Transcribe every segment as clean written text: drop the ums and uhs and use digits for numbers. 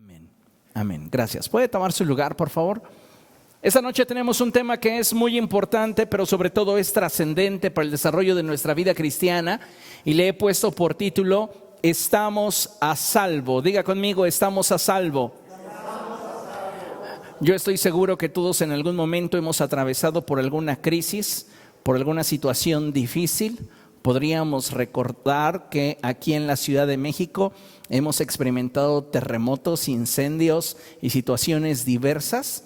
Amén. Amén. Gracias. ¿Puede tomar su lugar, por favor? Esta noche tenemos un tema que es muy importante, pero sobre todo es trascendente para el desarrollo de nuestra vida cristiana, y le he puesto por título: Estamos a salvo. Diga conmigo: estamos a salvo. Yo estoy seguro que todos en algún momento hemos atravesado por alguna crisis, por alguna situación difícil. Podríamos recordar que aquí en la Ciudad de México hemos experimentado terremotos, incendios y situaciones diversas.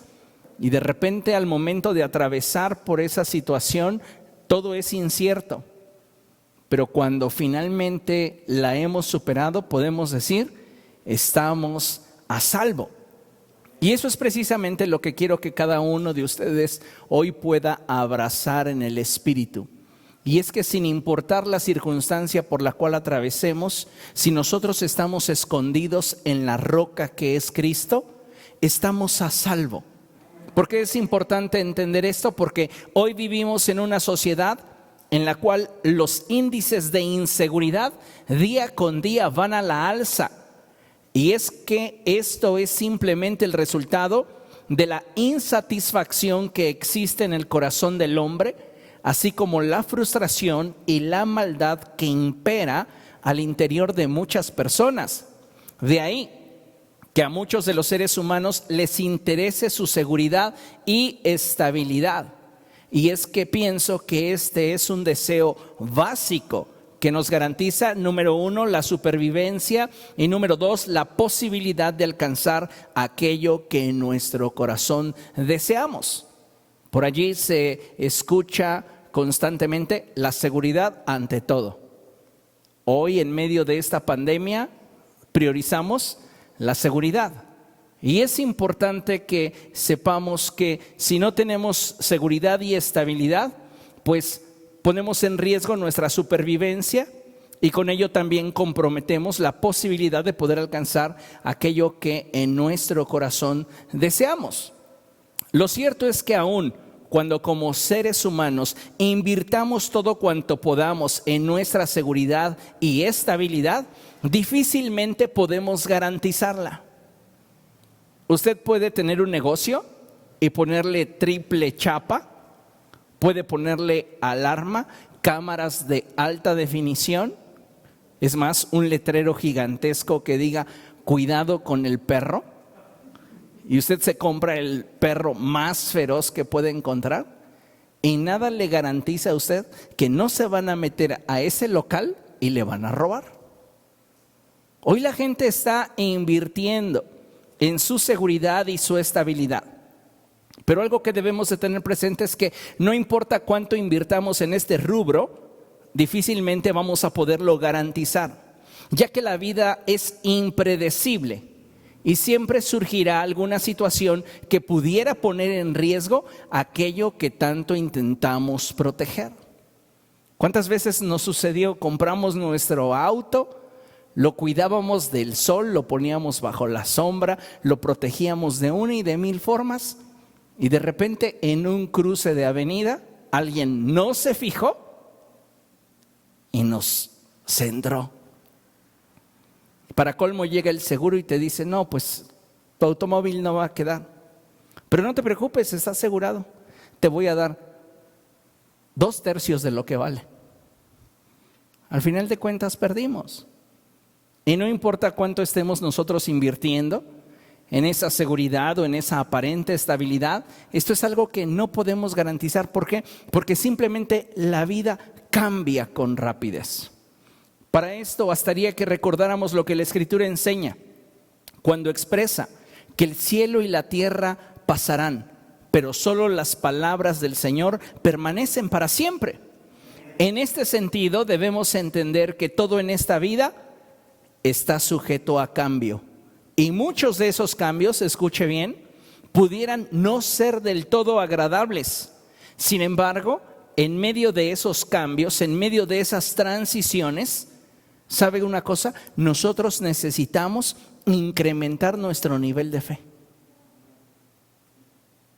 Y de repente, al momento de atravesar por esa situación, todo es incierto. Pero cuando finalmente la hemos superado, podemos decir: estamos a salvo. Y eso es precisamente lo que quiero que cada uno de ustedes hoy pueda abrazar en el espíritu. Y es que sin importar la circunstancia por la cual atravesemos, si nosotros estamos escondidos en la roca que es Cristo, estamos a salvo. ¿Por qué es importante entender esto? Porque hoy vivimos en una sociedad en la cual los índices de inseguridad día con día van a la alza. Y es que esto es simplemente el resultado de la insatisfacción que existe en el corazón del hombre, así como la frustración y la maldad que impera al interior de muchas personas. De ahí que a muchos de los seres humanos les interese su seguridad y estabilidad. Y es que pienso que este es un deseo básico que nos garantiza, número uno, la supervivencia, y número dos, la posibilidad de alcanzar aquello que en nuestro corazón deseamos. Por allí se escucha constantemente: la seguridad ante todo. Hoy, en medio de esta pandemia, priorizamos la seguridad. Y es importante que sepamos que si no tenemos seguridad y estabilidad, pues ponemos en riesgo nuestra supervivencia, y con ello también comprometemos la posibilidad de poder alcanzar aquello que en nuestro corazón deseamos. Lo cierto es que aún cuando como seres humanos invirtamos todo cuanto podamos en nuestra seguridad y estabilidad, difícilmente podemos garantizarla. Usted puede tener un negocio y ponerle triple chapa, puede ponerle alarma, cámaras de alta definición, es más, un letrero gigantesco que diga: cuidado con el perro. Y usted se compra el perro más feroz que puede encontrar, y nada le garantiza a usted que no se van a meter a ese local y le van a robar. Hoy la gente está invirtiendo en su seguridad y su estabilidad. Pero algo que debemos de tener presente es que no importa cuánto invirtamos en este rubro, difícilmente vamos a poderlo garantizar, ya que la vida es impredecible. Y siempre surgirá alguna situación que pudiera poner en riesgo aquello que tanto intentamos proteger. ¿Cuántas veces nos sucedió? Compramos nuestro auto, lo cuidábamos del sol, lo poníamos bajo la sombra, lo protegíamos de una y de mil formas, y de repente en un cruce de avenida alguien no se fijó y nos centró. Para colmo, llega el seguro y te dice: no, pues tu automóvil no va a quedar, pero no te preocupes, está asegurado, te voy a dar 2/3 de lo que vale. Al final de cuentas perdimos. Y no importa cuánto estemos nosotros invirtiendo en esa seguridad o en esa aparente estabilidad, esto es algo que no podemos garantizar. ¿Por qué? Porque simplemente la vida cambia con rapidez. Para esto bastaría que recordáramos lo que la Escritura enseña cuando expresa que el cielo y la tierra pasarán, pero solo las palabras del Señor permanecen para siempre. En este sentido, debemos entender que todo en esta vida está sujeto a cambio. Y muchos de esos cambios, escuche bien, pudieran no ser del todo agradables. Sin embargo, en medio de esos cambios, en medio de esas transiciones, ¿sabe una cosa? Nosotros necesitamos incrementar nuestro nivel de fe.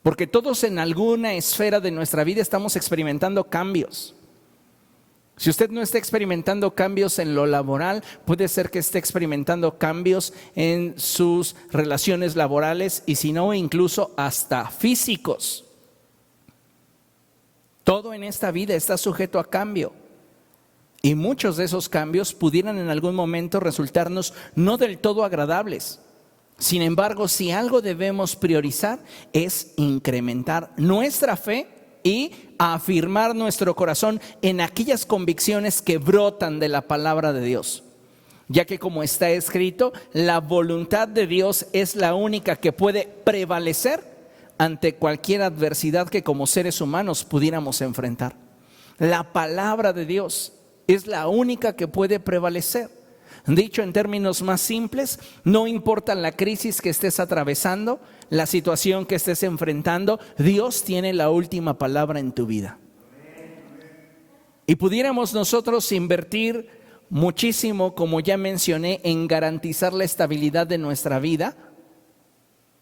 Porque todos en alguna esfera de nuestra vida estamos experimentando cambios. Si usted no está experimentando cambios en lo laboral, puede ser que esté experimentando cambios en sus relaciones laborales y si no, incluso hasta físicos. Todo en esta vida está sujeto a cambio. Y muchos de esos cambios pudieran en algún momento resultarnos no del todo agradables. Sin embargo, si algo debemos priorizar es incrementar nuestra fe y afirmar nuestro corazón en aquellas convicciones que brotan de la palabra de Dios. Ya que como está escrito, la voluntad de Dios es la única que puede prevalecer ante cualquier adversidad que como seres humanos pudiéramos enfrentar. La palabra de Dios es la única que puede prevalecer. Dicho en términos más simples, no importa la crisis que estés atravesando, la situación que estés enfrentando, Dios tiene la última palabra en tu vida. Y pudiéramos nosotros invertir muchísimo, como ya mencioné, en garantizar la estabilidad de nuestra vida,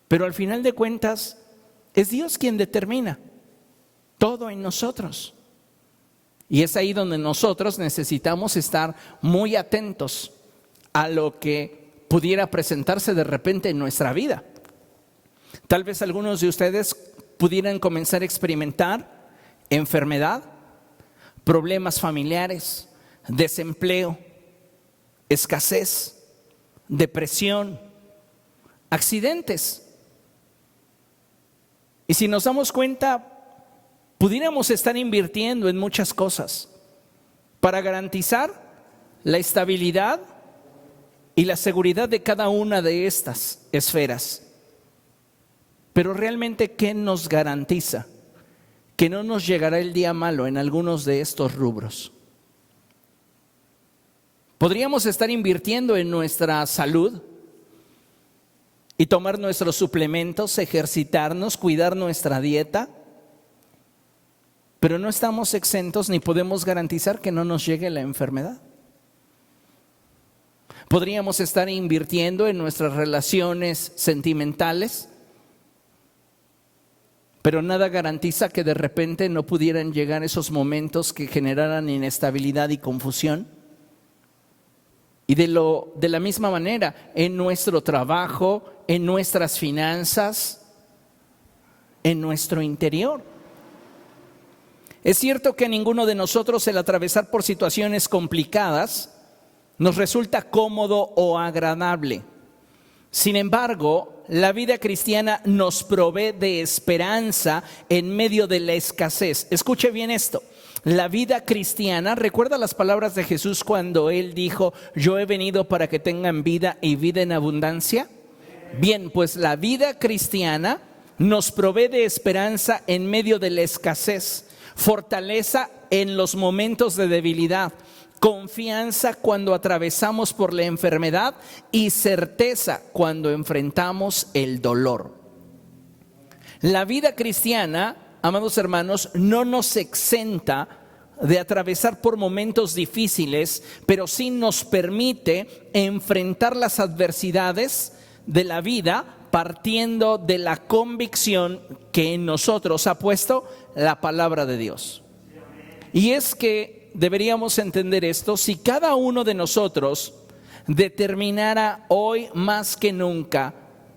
pero al final de cuentas es Dios quien determina todo en nosotros. Y es ahí donde nosotros necesitamos estar muy atentos a lo que pudiera presentarse de repente en nuestra vida. Tal vez algunos de ustedes pudieran comenzar a experimentar enfermedad, problemas familiares, desempleo, escasez, depresión, accidentes. Y si nos damos cuenta, pudiéramos estar invirtiendo en muchas cosas para garantizar la estabilidad y la seguridad de cada una de estas esferas. Pero realmente, ¿qué nos garantiza que no nos llegará el día malo en algunos de estos rubros? Podríamos estar invirtiendo en nuestra salud y tomar nuestros suplementos, ejercitarnos, cuidar nuestra dieta, pero no estamos exentos ni podemos garantizar que no nos llegue la enfermedad. Podríamos estar invirtiendo en nuestras relaciones sentimentales, pero nada garantiza que de repente no pudieran llegar esos momentos que generaran inestabilidad y confusión. Y de la misma manera, en nuestro trabajo, en nuestras finanzas, en nuestro interior. Es cierto que a ninguno de nosotros el atravesar por situaciones complicadas nos resulta cómodo o agradable. Sin embargo, la vida cristiana nos provee de esperanza en medio de la escasez. Escuche bien esto. La vida cristiana, ¿recuerda las palabras de Jesús cuando Él dijo: yo he venido para que tengan vida y vida en abundancia? Bien, pues la vida cristiana nos provee de esperanza en medio de la escasez, fortaleza en los momentos de debilidad, confianza cuando atravesamos por la enfermedad y certeza cuando enfrentamos el dolor. La vida cristiana, amados hermanos, no nos exenta de atravesar por momentos difíciles, pero sí nos permite enfrentar las adversidades de la vida partiendo de la convicción que en nosotros ha puesto la palabra de Dios. Y es que deberíamos entender esto: si cada uno de nosotros determinara hoy más que nunca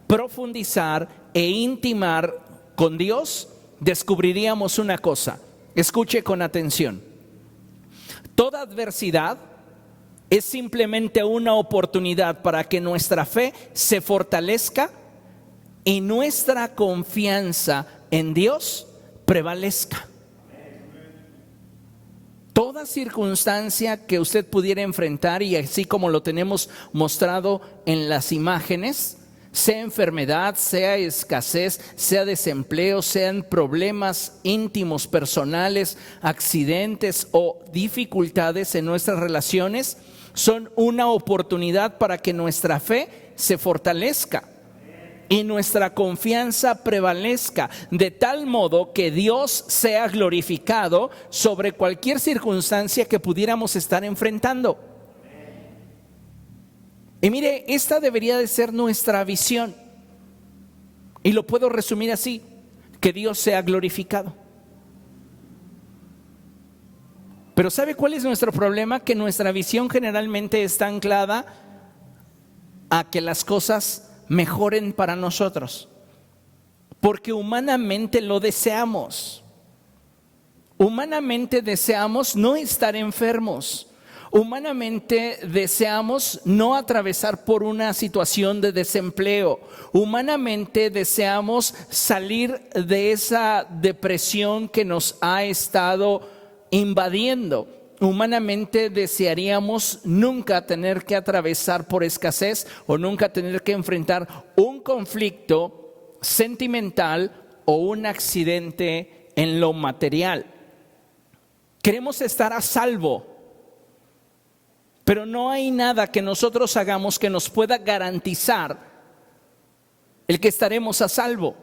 profundizar e intimar con Dios, descubriríamos una cosa. Escuche con atención. Toda adversidad es simplemente una oportunidad para que nuestra fe se fortalezca y nuestra confianza en Dios prevalezca. Toda circunstancia que usted pudiera enfrentar, y así como lo tenemos mostrado en las imágenes, sea enfermedad, sea escasez, sea desempleo, sean problemas íntimos, personales, accidentes o dificultades en nuestras relaciones, son una oportunidad para que nuestra fe se fortalezca y nuestra confianza prevalezca, de tal modo que Dios sea glorificado sobre cualquier circunstancia que pudiéramos estar enfrentando. Y mire, esta debería de ser nuestra visión. Y lo puedo resumir así: que Dios sea glorificado. Pero ¿sabe cuál es nuestro problema? Que nuestra visión generalmente está anclada a que las cosas mejoren para nosotros, porque humanamente lo deseamos. Humanamente deseamos no estar enfermos. Humanamente deseamos no atravesar por una situación de desempleo. Humanamente deseamos salir de esa depresión que nos ha estado invadiendo. Humanamente desearíamos nunca tener que atravesar por escasez o nunca tener que enfrentar un conflicto sentimental o un accidente en lo material. Queremos estar a salvo, pero no hay nada que nosotros hagamos que nos pueda garantizar el que estaremos a salvo.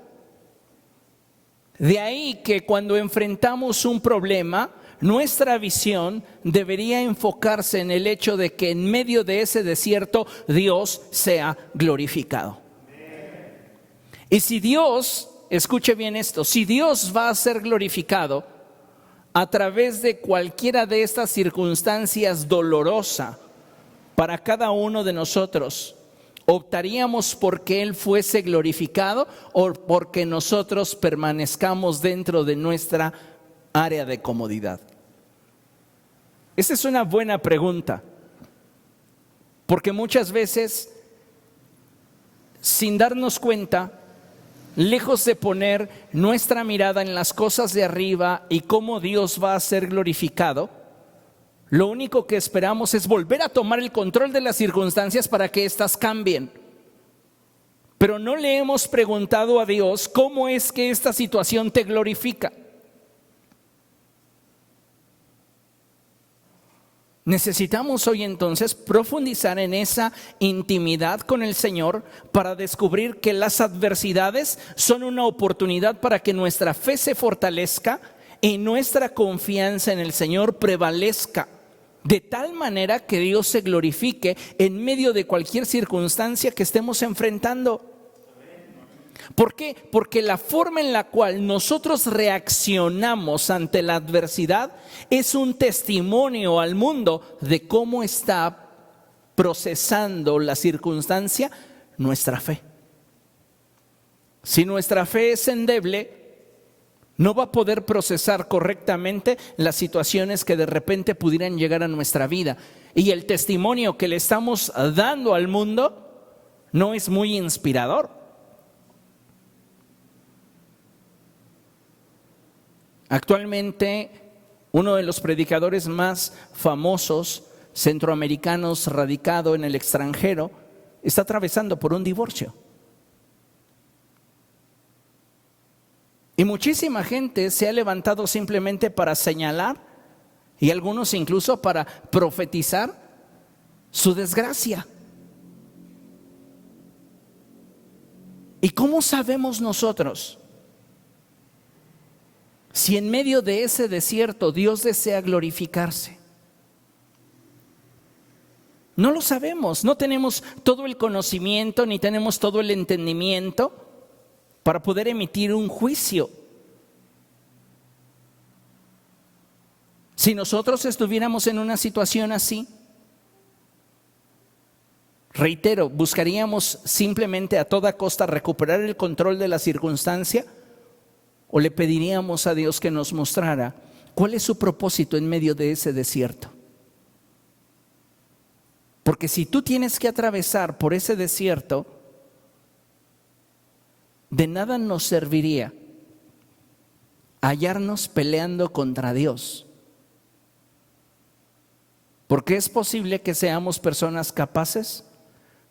De ahí que cuando enfrentamos un problema, nuestra visión debería enfocarse en el hecho de que en medio de ese desierto Dios sea glorificado. Y si Dios, escuche bien esto, si Dios va a ser glorificado a través de cualquiera de estas circunstancias dolorosas para cada uno de nosotros, ¿optaríamos por que Él fuese glorificado o porque nosotros permanezcamos dentro de nuestra área de comodidad? Esa es una buena pregunta, porque muchas veces, sin darnos cuenta, lejos de poner nuestra mirada en las cosas de arriba y cómo Dios va a ser glorificado, lo único que esperamos es volver a tomar el control de las circunstancias para que éstas cambien. Pero no le hemos preguntado a Dios cómo es que esta situación te glorifica. Necesitamos hoy entonces profundizar en esa intimidad con el Señor para descubrir que las adversidades son una oportunidad para que nuestra fe se fortalezca y nuestra confianza en el Señor prevalezca, de tal manera que Dios se glorifique en medio de cualquier circunstancia que estemos enfrentando. ¿Por qué? Porque la forma en la cual nosotros reaccionamos ante la adversidad es un testimonio al mundo de cómo está procesando la circunstancia nuestra fe. Si nuestra fe es endeble, no va a poder procesar correctamente las situaciones que de repente pudieran llegar a nuestra vida. Y el testimonio que le estamos dando al mundo no es muy inspirador. Actualmente, uno de los predicadores más famosos centroamericanos radicado en el extranjero está atravesando por un divorcio. Y muchísima gente se ha levantado simplemente para señalar y algunos incluso para profetizar su desgracia. ¿Y cómo sabemos nosotros si en medio de ese desierto Dios desea glorificarse? No lo sabemos, no tenemos todo el conocimiento ni tenemos todo el entendimiento para poder emitir un juicio. Si nosotros estuviéramos en una situación así, reitero, ¿buscaríamos simplemente a toda costa recuperar el control de la circunstancia? ¿O le pediríamos a Dios que nos mostrara cuál es su propósito en medio de ese desierto? Porque si tú tienes que atravesar por ese desierto, de nada nos serviría hallarnos peleando contra Dios. Porque es posible que seamos personas capaces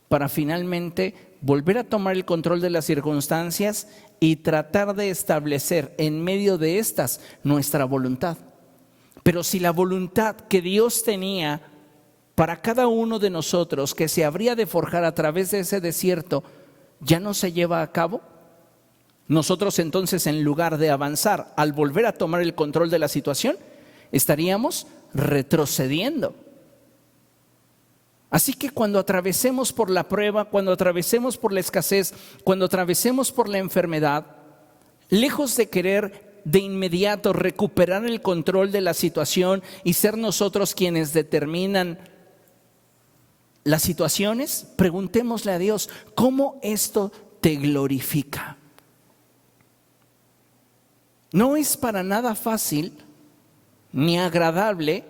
para finalmente volver a tomar el control de las circunstancias y tratar de establecer en medio de estas nuestra voluntad. Pero si la voluntad que Dios tenía para cada uno de nosotros, que se habría de forjar a través de ese desierto, ya no se lleva a cabo, nosotros entonces, en lugar de avanzar al volver a tomar el control de la situación, estaríamos retrocediendo. Así que cuando atravesemos por la prueba, cuando atravesemos por la escasez, cuando atravesemos por la enfermedad, lejos de querer de inmediato recuperar el control de la situación y ser nosotros quienes determinan las situaciones, preguntémosle a Dios, ¿cómo esto te glorifica? No es para nada fácil ni agradable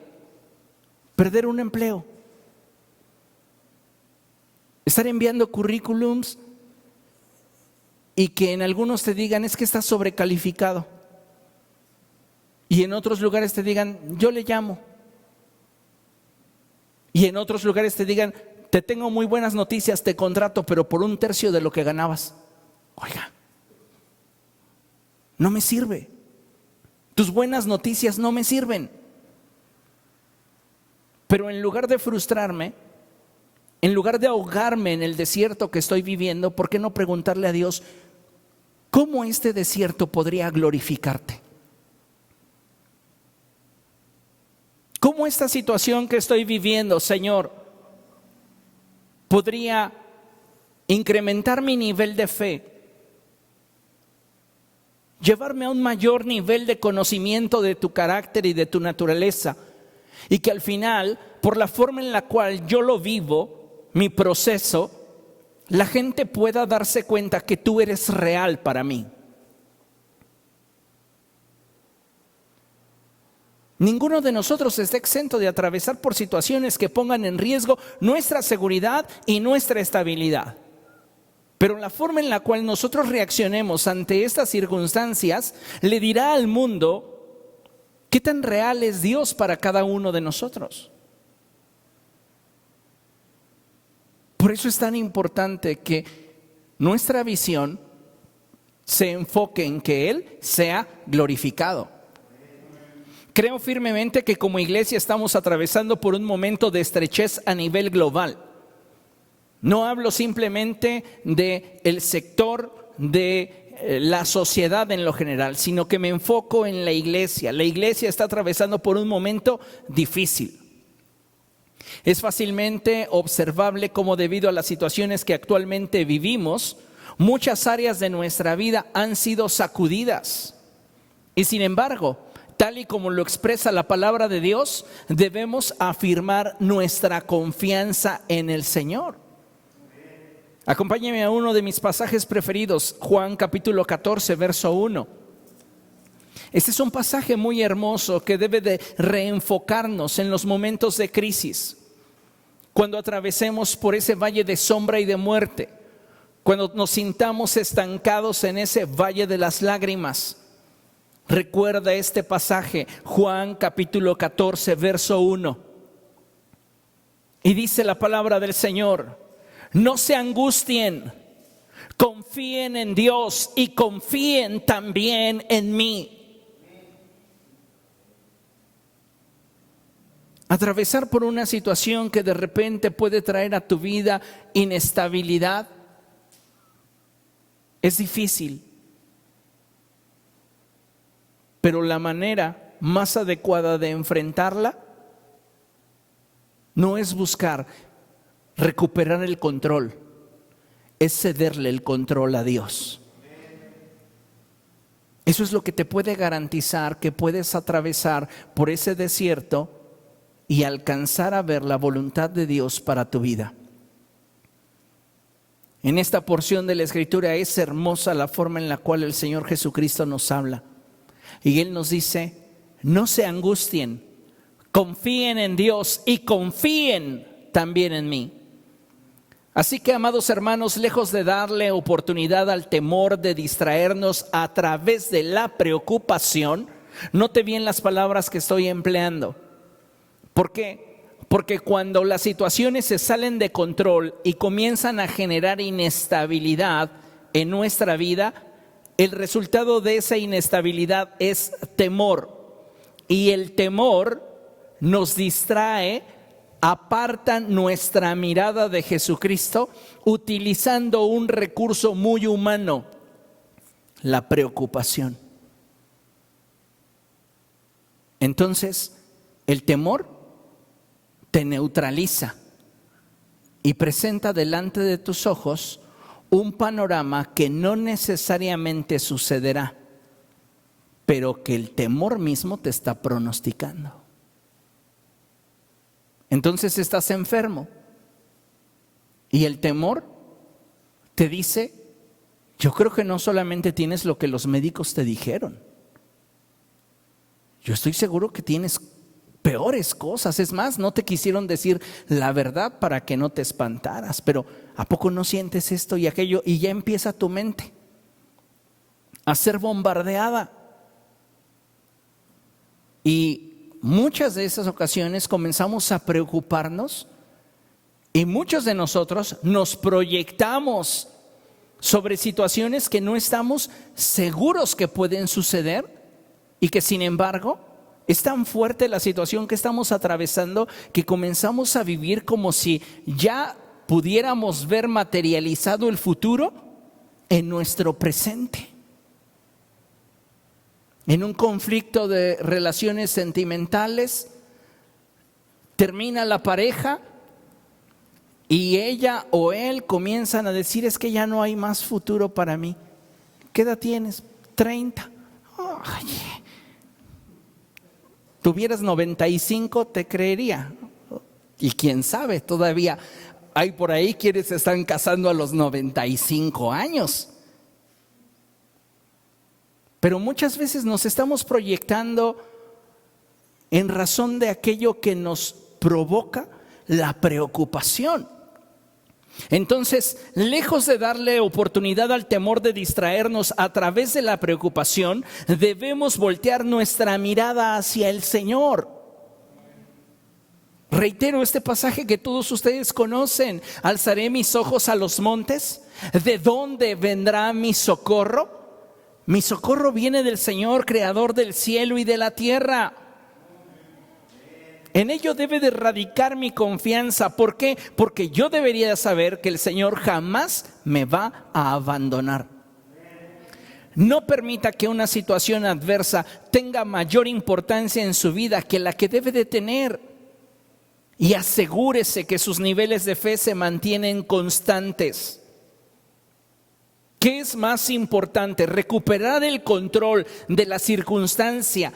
perder un empleo. Estar enviando currículums y que en algunos te digan, es que estás sobrecalificado. Y en otros lugares te digan, yo le llamo. Y en otros lugares te digan, te tengo muy buenas noticias, te contrato, pero por 1/3 de lo que ganabas. Oiga, no me sirve. Tus buenas noticias no me sirven. Pero en lugar de frustrarme, en lugar de ahogarme en el desierto que estoy viviendo, ¿por qué no preguntarle a Dios, cómo este desierto podría glorificarte? ¿Cómo esta situación que estoy viviendo, Señor, podría incrementar mi nivel de fe? Llevarme a un mayor nivel de conocimiento de tu carácter y de tu naturaleza. Y que al final, por la forma en la cual yo lo vivo, mi proceso, la gente pueda darse cuenta que tú eres real para mí. Ninguno de nosotros está exento de atravesar por situaciones que pongan en riesgo nuestra seguridad y nuestra estabilidad. Pero la forma en la cual nosotros reaccionemos ante estas circunstancias le dirá al mundo qué tan real es Dios para cada uno de nosotros. Por eso es tan importante que nuestra visión se enfoque en que Él sea glorificado. Creo firmemente que como iglesia estamos atravesando por un momento de estrechez a nivel global. No hablo simplemente del sector de la sociedad en lo general, sino que me enfoco en la iglesia. La iglesia está atravesando por un momento difícil. Es fácilmente observable cómo debido a las situaciones que actualmente vivimos, muchas áreas de nuestra vida han sido sacudidas. Y sin embargo, tal y como lo expresa la palabra de Dios, debemos afirmar nuestra confianza en el Señor. Acompáñeme a uno de mis pasajes preferidos, Juan capítulo 14, verso 1. Este es un pasaje muy hermoso que debe de reenfocarnos en los momentos de crisis. Cuando atravesemos por ese valle de sombra y de muerte, cuando nos sintamos estancados en ese valle de las lágrimas. Recuerda este pasaje, Juan capítulo 14, verso 1. Y dice la palabra del Señor, no se angustien, confíen en Dios y confíen también en mí. Atravesar por una situación que de repente puede traer a tu vida inestabilidad es difícil. Pero la manera más adecuada de enfrentarla no es buscar recuperar el control, es cederle el control a Dios. Eso es lo que te puede garantizar que puedes atravesar por ese desierto y alcanzar a ver la voluntad de Dios para tu vida. En esta porción de la Escritura es hermosa la forma en la cual el Señor Jesucristo nos habla. Y Él nos dice, no se angustien, confíen en Dios y confíen también en mí. Así que, amados hermanos, lejos de darle oportunidad al temor de distraernos a través de la preocupación, note bien las palabras que estoy empleando. ¿Por qué? Porque cuando las situaciones se salen de control y comienzan a generar inestabilidad en nuestra vida, el resultado de esa inestabilidad es temor. Y el temor nos distrae, aparta nuestra mirada de Jesucristo utilizando un recurso muy humano, la preocupación. Entonces, el temor te neutraliza y presenta delante de tus ojos un panorama que no necesariamente sucederá, pero que el temor mismo te está pronosticando. Entonces estás enfermo y el temor te dice: yo creo que no solamente tienes lo que los médicos te dijeron, yo estoy seguro que tienes peores cosas. Es más, no te quisieron decir la verdad para que no te espantaras, pero ¿a poco no sientes esto y aquello? Y ya empieza tu mente a ser bombardeada. Y muchas de esas ocasiones comenzamos a preocuparnos y muchos de nosotros nos proyectamos sobre situaciones que no estamos seguros que pueden suceder y que sin embargo es tan fuerte la situación que estamos atravesando que comenzamos a vivir como si ya pudiéramos ver materializado el futuro en nuestro presente. En un conflicto de relaciones sentimentales, termina la pareja y ella o él comienzan a decir: es que ya no hay más futuro para mí. ¿Qué edad tienes? 30. Ay, tuvieras 95, te creería. Y quién sabe, todavía hay por ahí quienes se están casando a los 95 años. Pero muchas veces nos estamos proyectando en razón de aquello que nos provoca la preocupación. Entonces, lejos de darle oportunidad al temor de distraernos a través de la preocupación, debemos voltear nuestra mirada hacia el Señor. Reitero este pasaje que todos ustedes conocen: alzaré mis ojos a los montes, ¿de dónde vendrá mi socorro? Mi socorro viene del Señor, creador del cielo y de la tierra. En ello debe de radicar mi confianza. ¿Por qué? Porque yo debería saber que el Señor jamás me va a abandonar. No permita que una situación adversa tenga mayor importancia en su vida que la que debe de tener. Y asegúrese que sus niveles de fe se mantienen constantes. ¿Qué es más importante? ¿Recuperar el control de la circunstancia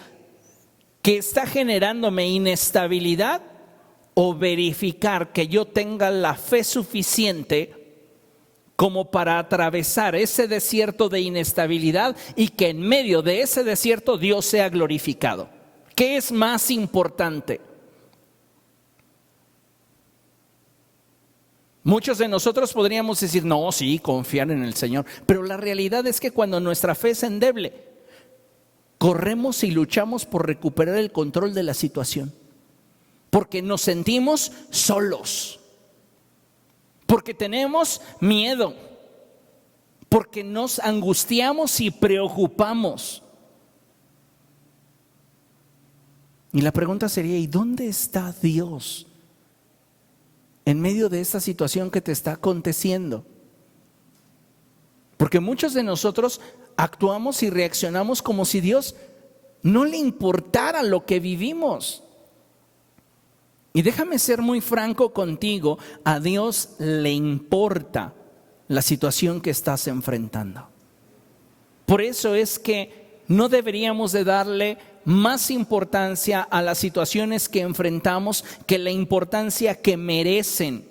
que está generándome inestabilidad, o verificar que yo tenga la fe suficiente como para atravesar ese desierto de inestabilidad y que en medio de ese desierto Dios sea glorificado? ¿Qué es más importante? Muchos de nosotros podríamos decir: no, sí, confiar en el Señor. Pero la realidad es que cuando nuestra fe es endeble, corremos y luchamos por recuperar el control de la situación. Porque nos sentimos solos. Porque tenemos miedo. Porque nos angustiamos y preocupamos. Y la pregunta sería: ¿y dónde está Dios en medio de esta situación que te está aconteciendo? Porque muchos de nosotros actuamos y reaccionamos como si Dios no le importara lo que vivimos. Y déjame ser muy franco contigo: a Dios le importa la situación que estás enfrentando. Por eso es que no deberíamos de darle más importancia a las situaciones que enfrentamos que la importancia que merecen.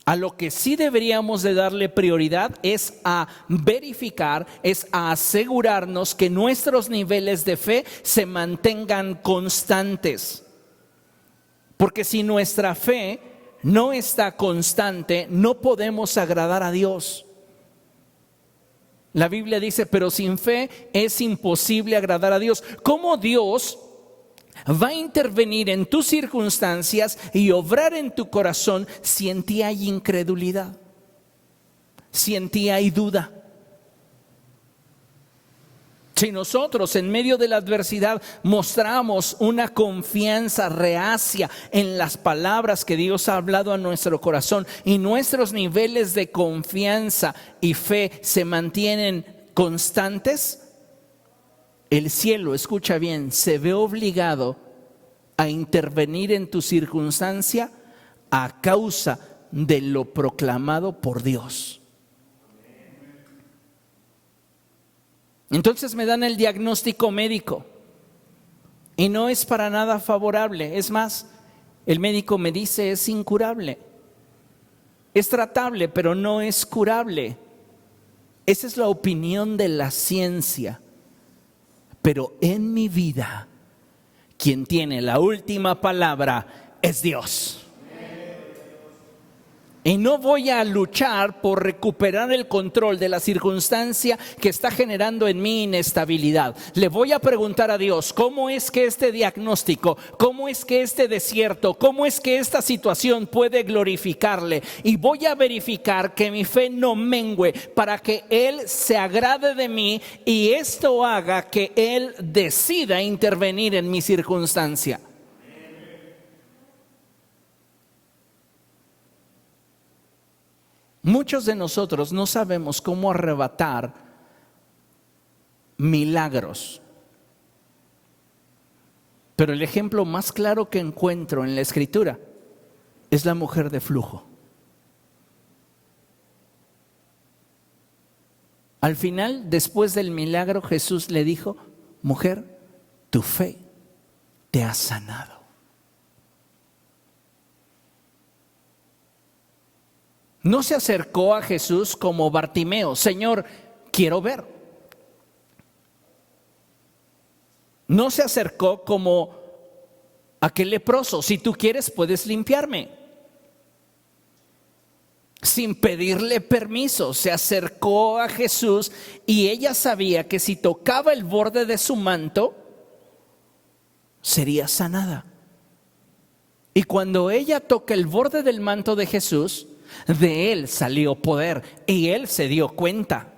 A lo que sí deberíamos de darle prioridad es a verificar, es a asegurarnos que nuestros niveles de fe se mantengan constantes. Porque si nuestra fe no está constante, no podemos agradar a Dios. La Biblia dice: pero sin fe es imposible agradar a Dios. ¿Cómo Dios va a intervenir en tus circunstancias y obrar en tu corazón si en ti hay incredulidad, si en ti hay duda? Si nosotros en medio de la adversidad mostramos una confianza reacia en las palabras que Dios ha hablado a nuestro corazón y nuestros niveles de confianza y fe se mantienen constantes, el cielo, escucha bien, se ve obligado a intervenir en tu circunstancia a causa de lo proclamado por Dios. Entonces me dan el diagnóstico médico y no es para nada favorable. Es más, el médico me dice es incurable. Es tratable, pero no es curable. Esa es la opinión de la ciencia. Pero en mi vida, quien tiene la última palabra es Dios. Y no voy a luchar por recuperar el control de la circunstancia que está generando en mí inestabilidad. Le voy a preguntar a Dios, ¿cómo es que este diagnóstico, cómo es que este desierto, cómo es que esta situación puede glorificarle? Y voy a verificar que mi fe no mengüe para que Él se agrade de mí y esto haga que Él decida intervenir en mi circunstancia. Muchos de nosotros no sabemos cómo arrebatar milagros. Pero el ejemplo más claro que encuentro en la Escritura es la mujer de flujo. Al final, después del milagro, Jesús le dijo: mujer, tu fe te ha sanado. No se acercó a Jesús como Bartimeo: Señor, quiero ver. No se acercó como aquel leproso: si tú quieres puedes limpiarme. Sin pedirle permiso, se acercó a Jesús y ella sabía que si tocaba el borde de su manto, sería sanada. Y cuando ella toca el borde del manto de Jesús, de él salió poder y él se dio cuenta.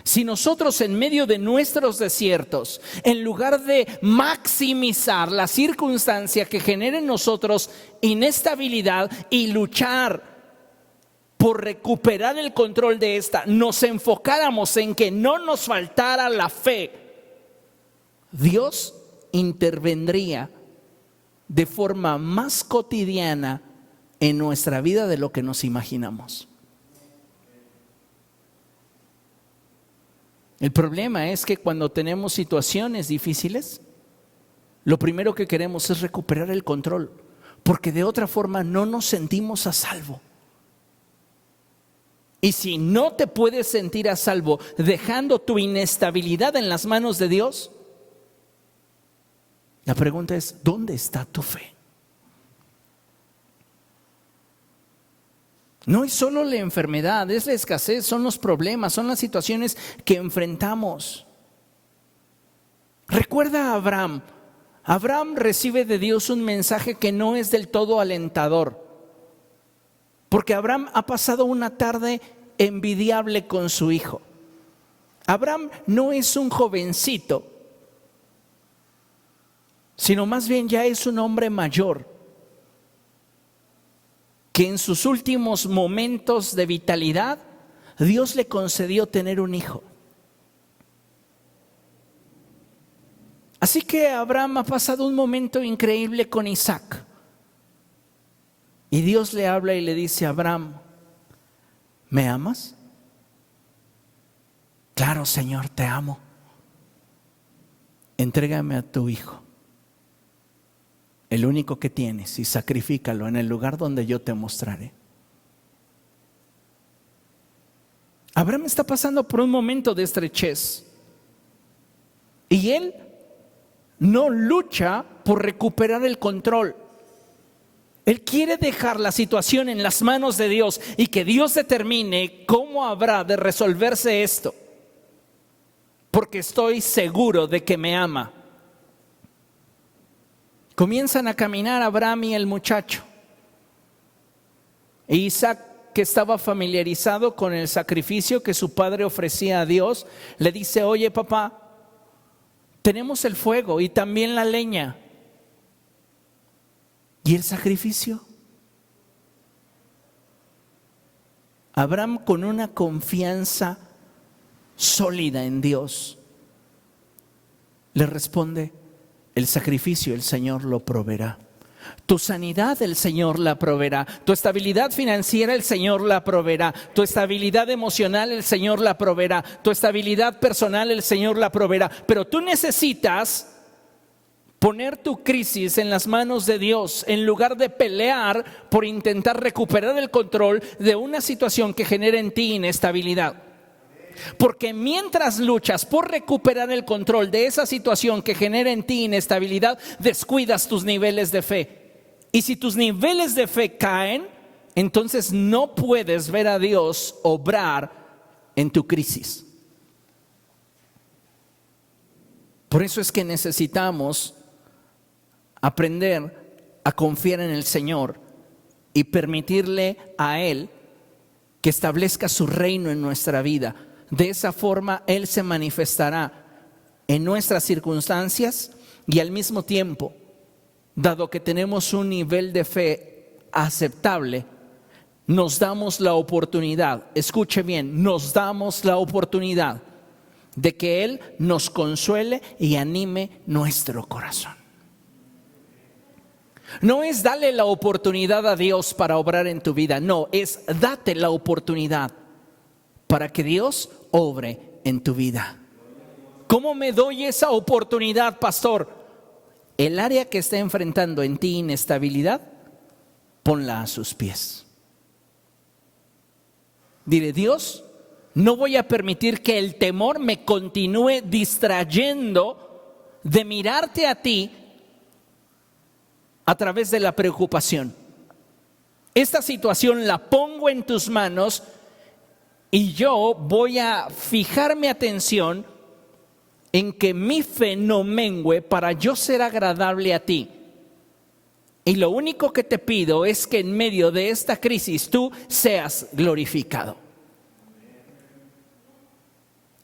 Si nosotros en medio de nuestros desiertos, en lugar de maximizar la circunstancia que genera en nosotros inestabilidad y luchar por recuperar el control de esta, nos enfocáramos en que no nos faltara la fe, Dios intervendría de forma más cotidiana en nuestra vida de lo que nos imaginamos. El problema es que cuando tenemos situaciones difíciles, lo primero que queremos es recuperar el control, porque de otra forma no nos sentimos a salvo. Y si no te puedes sentir a salvo dejando tu inestabilidad en las manos de Dios, la pregunta es: ¿dónde está tu fe? No es solo la enfermedad, es la escasez, son los problemas, son las situaciones que enfrentamos. Recuerda a Abraham. Abraham recibe de Dios un mensaje que no es del todo alentador, porque Abraham ha pasado una tarde envidiable con su hijo. Abraham no es un jovencito, sino más bien ya es un hombre mayor, que en sus últimos momentos de vitalidad, Dios le concedió tener un hijo. Así que Abraham ha pasado un momento increíble con Isaac. Y Dios le habla y le dice: Abraham, ¿me amas? Claro, Señor, te amo. Entrégame a tu hijo, el único que tienes, y sacrifícalo en el lugar donde yo te mostraré. Abraham está pasando por un momento de estrechez y él no lucha por recuperar el control. Él quiere dejar la situación en las manos de Dios y que Dios determine cómo habrá de resolverse esto, porque estoy seguro de que me ama. Comienzan a caminar Abraham y el muchacho. E Isaac, que estaba familiarizado con el sacrificio que su padre ofrecía a Dios, le dice: oye, papá, tenemos el fuego y también la leña. ¿Y el sacrificio? Abraham, con una confianza sólida en Dios, le responde: el sacrificio el Señor lo proveerá. Tu sanidad el Señor la proveerá. Tu estabilidad financiera el Señor la proveerá. Tu estabilidad emocional el Señor la proveerá. Tu estabilidad personal el Señor la proveerá. Pero tú necesitas poner tu crisis en las manos de Dios en lugar de pelear por intentar recuperar el control de una situación que genera en ti inestabilidad. Porque mientras luchas por recuperar el control de esa situación que genera en ti inestabilidad, descuidas tus niveles de fe. Y si tus niveles de fe caen, entonces no puedes ver a Dios obrar en tu crisis. Por eso es que necesitamos aprender a confiar en el Señor y permitirle a Él que establezca su reino en nuestra vida. De esa forma Él se manifestará en nuestras circunstancias y al mismo tiempo, dado que tenemos un nivel de fe aceptable, nos damos la oportunidad, escuche bien, nos damos la oportunidad de que Él nos consuele y anime nuestro corazón. No es darle la oportunidad a Dios para obrar en tu vida, no, es date la oportunidad para que Dios obre en tu vida. ¿Cómo me doy esa oportunidad, pastor? El área que está enfrentando en ti inestabilidad, ponla a sus pies. Dile: Dios, no voy a permitir que el temor me continúe distrayendo de mirarte a ti a través de la preocupación. Esta situación la pongo en tus manos y yo voy a fijar mi atención en que mi fe no mengüe para yo ser agradable a ti. Y lo único que te pido es que en medio de esta crisis tú seas glorificado.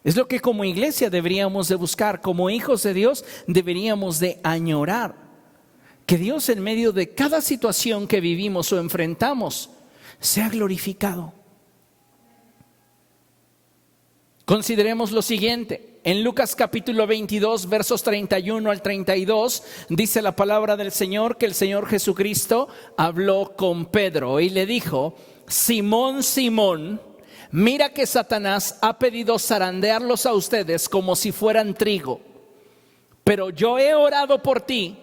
Es lo que como iglesia deberíamos de buscar, como hijos de Dios deberíamos de añorar. Que Dios en medio de cada situación que vivimos o enfrentamos sea glorificado. Consideremos lo siguiente. En Lucas capítulo 22, versos 31 al 32, dice la palabra del Señor que el Señor Jesucristo habló con Pedro y le dijo: Simón, Simón, mira que Satanás ha pedido zarandearlos a ustedes como si fueran trigo. Pero yo he orado por ti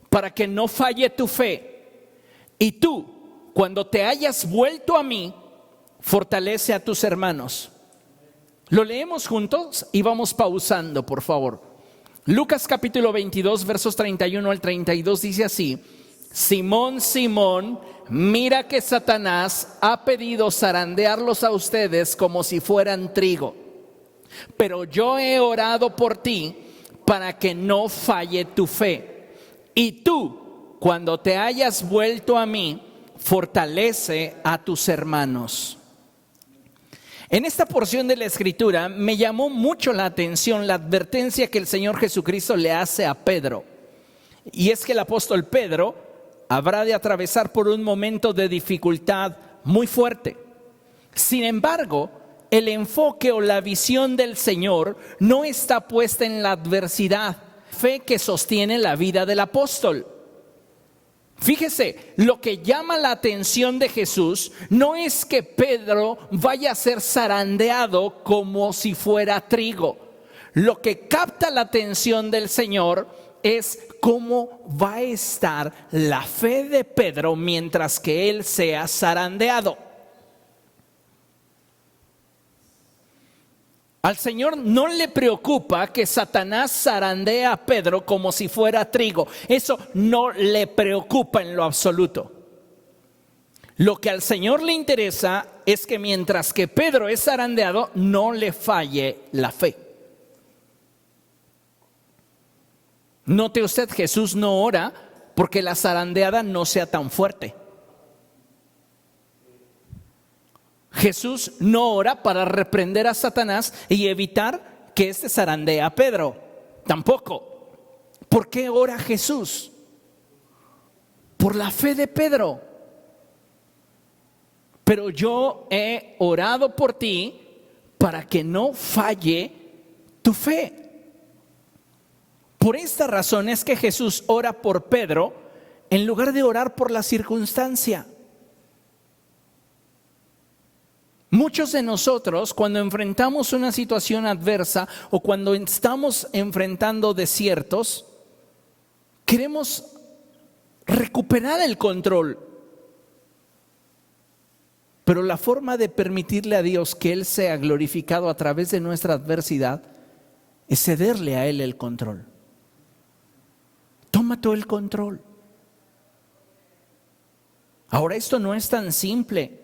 para que no falle tu fe. Y tú, cuando te hayas vuelto a mí, fortalece a tus hermanos. Lo leemos juntos y vamos pausando, por favor. Lucas capítulo 22, versos 31 al 32 dice así: Simón, Simón, mira que Satanás ha pedido zarandearlos a ustedes como si fueran trigo. Pero yo he orado por ti para que no falle tu fe. Y tú, cuando te hayas vuelto a mí, fortalece a tus hermanos. En esta porción de la Escritura me llamó mucho la atención la advertencia que el Señor Jesucristo le hace a Pedro. Y es que el apóstol Pedro habrá de atravesar por un momento de dificultad muy fuerte. Sin embargo, el enfoque o la visión del Señor no está puesta en la adversidad, fe que sostiene la vida del apóstol. Fíjese, lo que llama la atención de Jesús no es que Pedro vaya a ser zarandeado como si fuera trigo. Lo que capta la atención del Señor es cómo va a estar la fe de Pedro mientras que él sea zarandeado. Al Señor no le preocupa que Satanás zarandee a Pedro como si fuera trigo. Eso no le preocupa en lo absoluto. Lo que al Señor le interesa es que mientras que Pedro es zarandeado, no le falle la fe. Note usted, Jesús no ora porque la zarandeada no sea tan fuerte. Jesús no ora para reprender a Satanás y evitar que éste zarandee a Pedro. Tampoco. ¿Por qué ora Jesús? Por la fe de Pedro. Pero yo he orado por ti para que no falle tu fe. Por esta razón es que Jesús ora por Pedro en lugar de orar por la circunstancia. Muchos de nosotros, cuando enfrentamos una situación adversa o cuando estamos enfrentando desiertos, queremos recuperar el control. Pero la forma de permitirle a Dios que Él sea glorificado a través de nuestra adversidad es cederle a Él el control. Toma todo el control. Ahora, esto no es tan simple,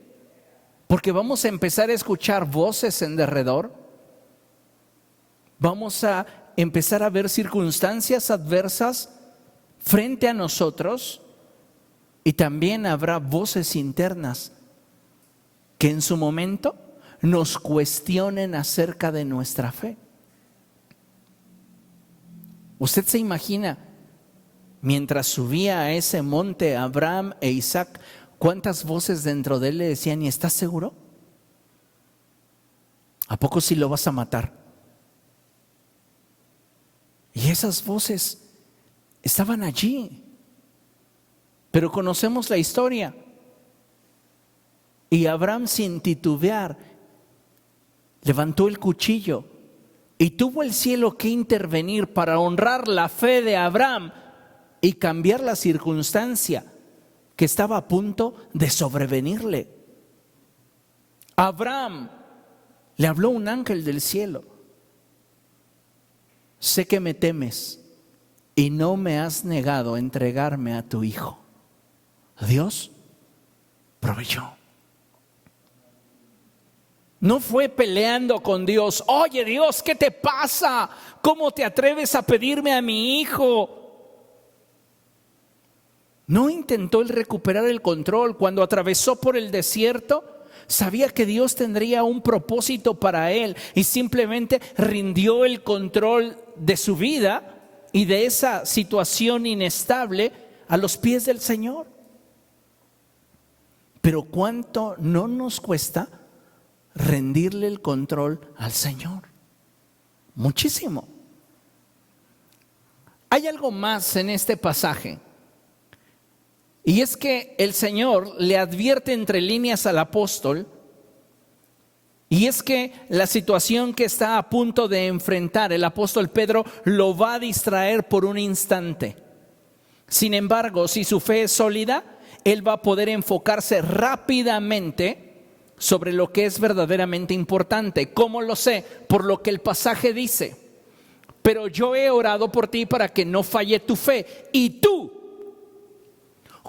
porque vamos a empezar a escuchar voces en derredor. Vamos a empezar a ver circunstancias adversas frente a nosotros, y también habrá voces internas que en su momento nos cuestionen acerca de nuestra fe. ¿Usted se imagina, mientras subía a ese monte Abraham e Isaac, cuántas voces dentro de él le decían: ¿y estás seguro? ¿A poco sí lo vas a matar? Y esas voces estaban allí. Pero conocemos la historia. Y Abraham, sin titubear, levantó el cuchillo y tuvo el cielo que intervenir para honrar la fe de Abraham y cambiar la circunstancia que estaba a punto de sobrevenirle. Abraham, le habló un ángel del cielo: sé que me temes y no me has negado entregarme a tu hijo. Dios proveyó. No fue peleando con Dios: oye Dios, ¿qué te pasa? ¿Cómo te atreves a pedirme a mi hijo? No intentó él recuperar el control. Cuando atravesó por el desierto, sabía que Dios tendría un propósito para él y simplemente rindió el control de su vida y de esa situación inestable a los pies del Señor. Pero ¿cuánto no nos cuesta rendirle el control al Señor? Muchísimo. Hay algo más en este pasaje, y es que el Señor le advierte entre líneas al apóstol, y es que la situación que está a punto de enfrentar el apóstol Pedro lo va a distraer por un instante. Sin embargo, si su fe es sólida, él va a poder enfocarse rápidamente sobre lo que es verdaderamente importante. ¿Cómo lo sé? Por lo que el pasaje dice: pero yo he orado por ti para que no falle tu fe, y tú,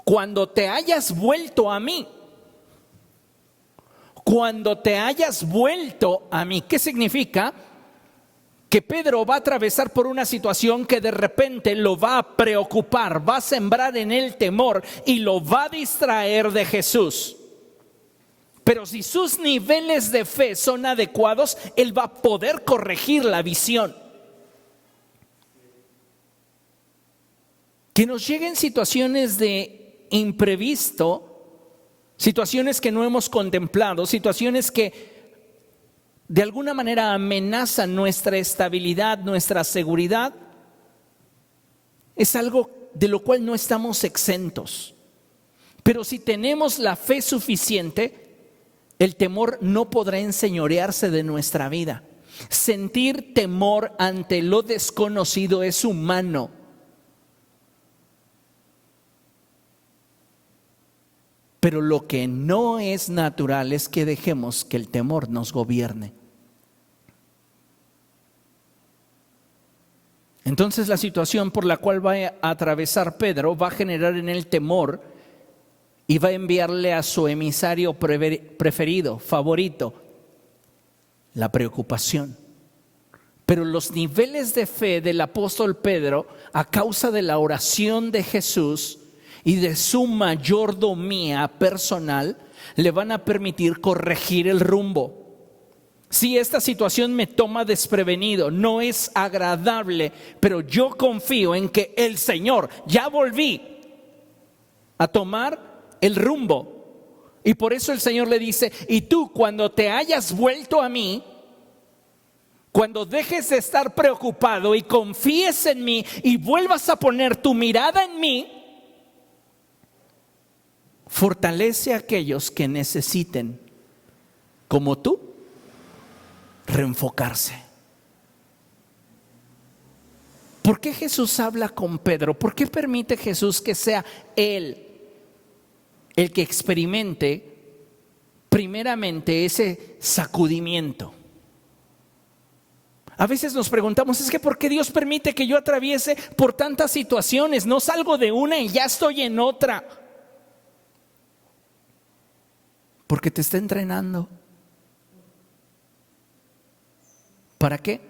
cuando te hayas vuelto a mí, ¿qué significa? Que Pedro va a atravesar por una situación que de repente lo va a preocupar, va a sembrar en él temor y lo va a distraer de Jesús. Pero si sus niveles de fe son adecuados, él va a poder corregir la visión. Que nos lleguen situaciones de imprevisto, situaciones que no hemos contemplado, situaciones que de alguna manera amenazan nuestra estabilidad, nuestra seguridad, es algo de lo cual no estamos exentos. Pero si tenemos la fe suficiente, el temor no podrá enseñorearse de nuestra vida. Sentir temor ante lo desconocido es humano. Pero lo que no es natural es que dejemos que el temor nos gobierne. Entonces la situación por la cual va a atravesar Pedro va a generar en él temor y va a enviarle a su emisario preferido, favorito, la preocupación. Pero los niveles de fe del apóstol Pedro, a causa de la oración de Jesús y de su mayordomía personal, le van a permitir corregir el rumbo. Si esta situación me toma desprevenido, no es agradable, pero yo confío en que el Señor, ya volví a tomar el rumbo. Y por eso el Señor le dice: y tú, cuando te hayas vuelto a mí, cuando dejes de estar preocupado y confíes en mí y vuelvas a poner tu mirada en mí, fortalece a aquellos que necesiten, como tú, reenfocarse. ¿Por qué Jesús habla con Pedro? ¿Por qué permite Jesús que sea Él el que experimente primeramente ese sacudimiento? A veces nos preguntamos, es que ¿por qué Dios permite que yo atraviese por tantas situaciones? No salgo de una y ya estoy en otra. Porque te está entrenando. ¿Para qué?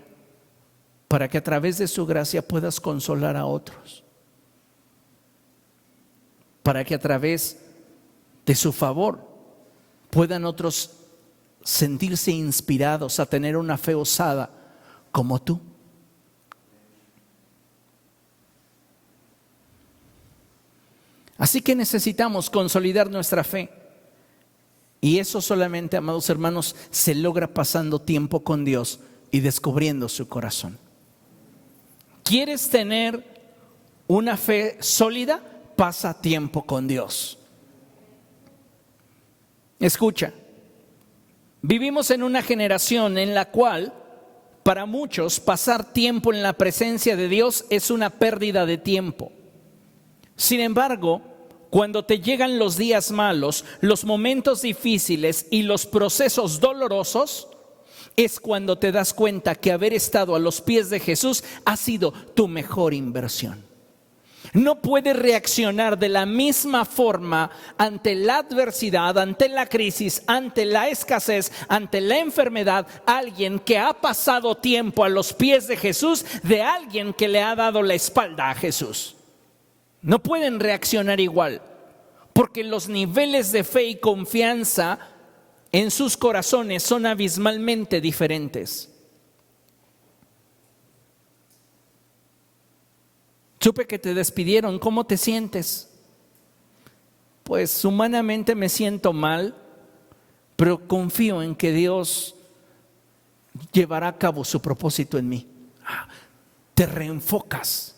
Para que a través de su gracia puedas consolar a otros. Para que a través de su favor puedan otros sentirse inspirados a tener una fe osada como tú. Así que necesitamos consolidar nuestra fe. Y eso solamente, amados hermanos, se logra pasando tiempo con Dios y descubriendo su corazón. ¿Quieres tener una fe sólida? Pasa tiempo con Dios. Escucha, vivimos en una generación en la cual para muchos pasar tiempo en la presencia de Dios es una pérdida de tiempo. Sin embargo, cuando te llegan los días malos, los momentos difíciles y los procesos dolorosos, es cuando te das cuenta que haber estado a los pies de Jesús ha sido tu mejor inversión. No puedes reaccionar de la misma forma ante la adversidad, ante la crisis, ante la escasez, ante la enfermedad, alguien que ha pasado tiempo a los pies de Jesús, de alguien que le ha dado la espalda a Jesús. No pueden reaccionar igual, porque los niveles de fe y confianza en sus corazones son abismalmente diferentes. Supe que te despidieron, ¿cómo te sientes? Pues humanamente me siento mal, pero confío en que Dios llevará a cabo su propósito en mí. Te reenfocas.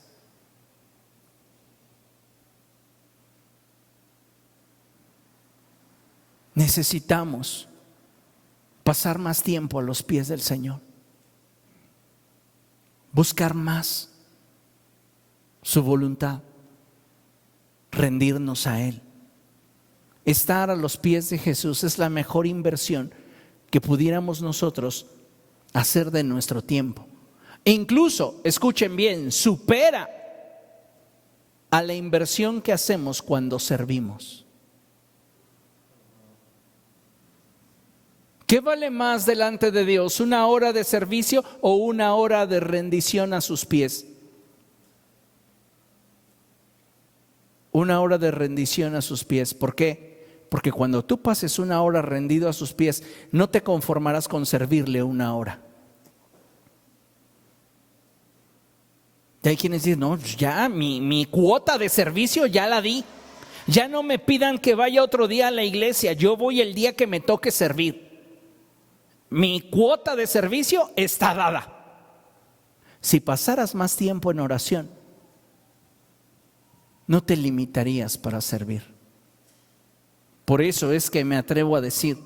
Necesitamos pasar más tiempo a los pies del Señor, buscar más su voluntad, rendirnos a Él. Estar a los pies de Jesús es la mejor inversión que pudiéramos nosotros hacer de nuestro tiempo. E incluso, escuchen bien, supera a la inversión que hacemos cuando servimos. ¿Qué vale más delante de Dios? ¿Una hora de servicio o una hora de rendición a sus pies? Una hora de rendición a sus pies. ¿Por qué? Porque cuando tú pases una hora rendido a sus pies, no te conformarás con servirle una hora. Y hay quienes dicen, no, ya mi cuota de servicio ya la di. Ya no me pidan que vaya otro día a la iglesia, yo voy el día que me toque servir. Mi cuota de servicio está dada. Si pasaras más tiempo en oración, no te limitarías para servir. Por eso es que me atrevo a decir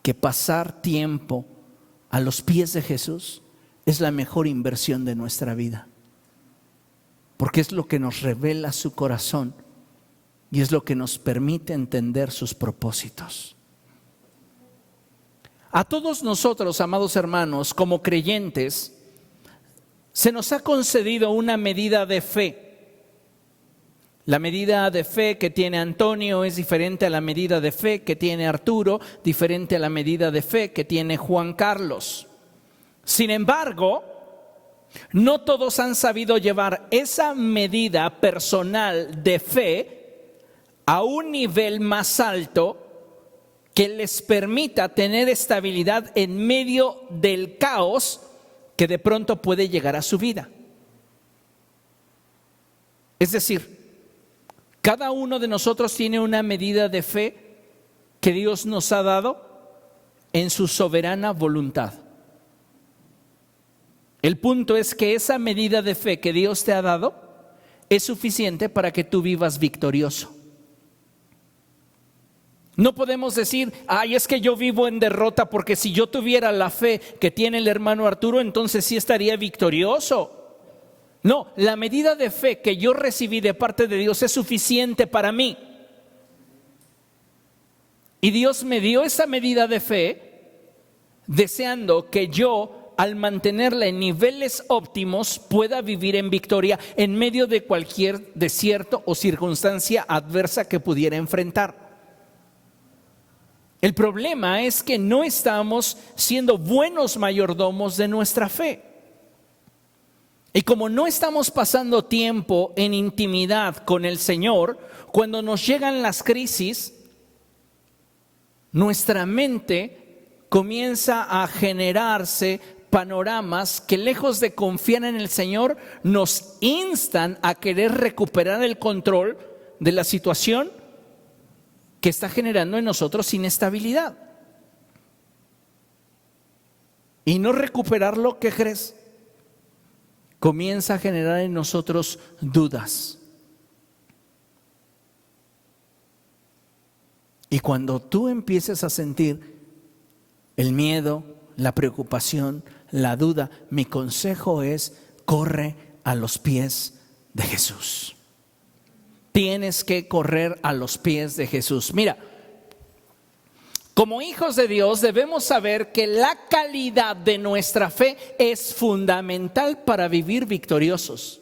que pasar tiempo a los pies de Jesús es la mejor inversión de nuestra vida, porque es lo que nos revela su corazón y es lo que nos permite entender sus propósitos. A todos nosotros, amados hermanos, como creyentes, se nos ha concedido una medida de fe. La medida de fe que tiene Antonio es diferente a la medida de fe que tiene Arturo, diferente a la medida de fe que tiene Juan Carlos. Sin embargo, no todos han sabido llevar esa medida personal de fe a un nivel más alto que les permita tener estabilidad en medio del caos que de pronto puede llegar a su vida. Es decir, cada uno de nosotros tiene una medida de fe que Dios nos ha dado en su soberana voluntad. El punto es que esa medida de fe que Dios te ha dado es suficiente para que tú vivas victorioso. No podemos decir, ay, es que yo vivo en derrota, porque si yo tuviera la fe que tiene el hermano Arturo, entonces sí estaría victorioso. No, la medida de fe que yo recibí de parte de Dios es suficiente para mí. Y Dios me dio esa medida de fe deseando que yo, al mantenerla en niveles óptimos, pueda vivir en victoria en medio de cualquier desierto o circunstancia adversa que pudiera enfrentar. El problema es que no estamos siendo buenos mayordomos de nuestra fe. Y como no estamos pasando tiempo en intimidad con el Señor, cuando nos llegan las crisis, nuestra mente comienza a generarse panoramas que, lejos de confiar en el Señor, nos instan a querer recuperar el control de la situación que está generando en nosotros inestabilidad. Y no recuperarlo, ¿qué crees? Comienza a generar en nosotros dudas. Y cuando tú empieces a sentir el miedo, la preocupación, la duda, mi consejo es: corre a los pies de Jesús. Tienes que correr a los pies de Jesús. Mira, como hijos de Dios debemos saber que la calidad de nuestra fe es fundamental para vivir victoriosos.